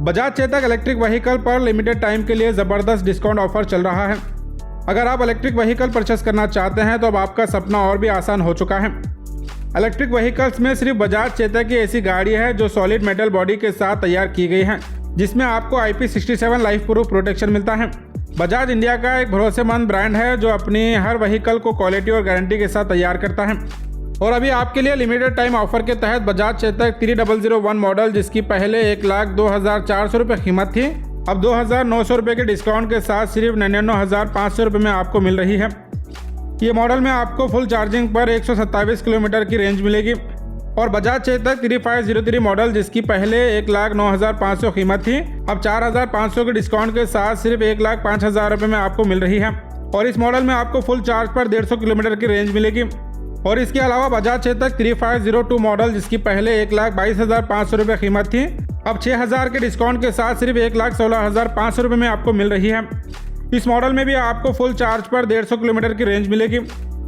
Bajaj Chetak electric vehicle पर limited time के लिए ज़बरदस्त डिस्काउंट ऑफर चल रहा है। अगर आप इलेक्ट्रिक व्हीकल परचेस करना चाहते हैं तो अब आपका सपना और भी आसान हो चुका है। इलेक्ट्रिक व्हीकल्स में सिर्फ बजाज चेतक की ऐसी गाड़ी है जो सॉलिड मेटल बॉडी के साथ तैयार की गई है, जिसमें आपको IP67 लाइफ प्रूफ प्रोटेक्शन मिलता है। बजाज इंडिया का एक भरोसेमंद ब्रांड है जो अपनी हर व्हीकल को क्वालिटी और गारंटी के साथ तैयार करता है। और अभी आपके लिए लिमिटेड टाइम ऑफर के तहत बजाज चेतक 3001 मॉडल, जिसकी पहले 1,02,400 रुपये कीमत थी, अब 2,900 रुपये के डिस्काउंट के साथ सिर्फ 99,500 रुपये में आपको मिल रही है। ये मॉडल में आपको फुल चार्जिंग पर 127 किलोमीटर की रेंज मिलेगी। और बजाज चेतक 3503 मॉडल, जिसकी पहले 1,09,500 कीमत थी, अब 4,500 के डिस्काउंट के साथ सिर्फ 1,05,000 रुपये में आपको मिल रही है। और इस मॉडल में आपको फुल चार्ज पर 150 किलोमीटर की रेंज मिलेगी। और इसके अलावा बजाज चेतक 3502 मॉडल, जिसकी पहले 1,22,500 रुपये कीमत थी, अब 6,000 के डिस्काउंट के साथ सिर्फ 1,16,500 रुपये में आपको मिल रही है। इस मॉडल में भी आपको फुल चार्ज पर 150 किलोमीटर की रेंज मिलेगी।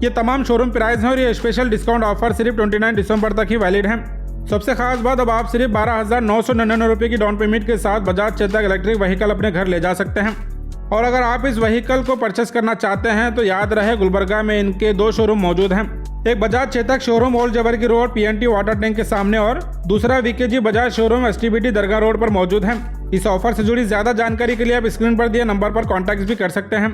ये तमाम शोरूम प्राइस हैं और ये स्पेशल डिस्काउंट ऑफर सिर्फ 29 दिसंबर तक ही वैलिड है। सबसे खास बात, अब आप सिर्फ 12,999 रुपये की डाउन पेमेंट के साथ बजाज चेतक इलेक्ट्रिक व्हीकल अपने घर ले जा सकते हैं। और अगर आप इस व्हीकल को परचेस करना चाहते हैं तो याद रहे, गुलबर्गा में इनके 2 शोरूम मौजूद हैं। एक Bajaj Chetak showroom old Jabargi road PNT water tank के सामने और दूसरा VKG बजाज शोरूम STBT दरगाह रोड पर मौजूद है। इस ऑफर से जुड़ी ज़्यादा जानकारी के लिए आप स्क्रीन पर दिए नंबर पर कॉन्टैक्ट भी कर सकते हैं।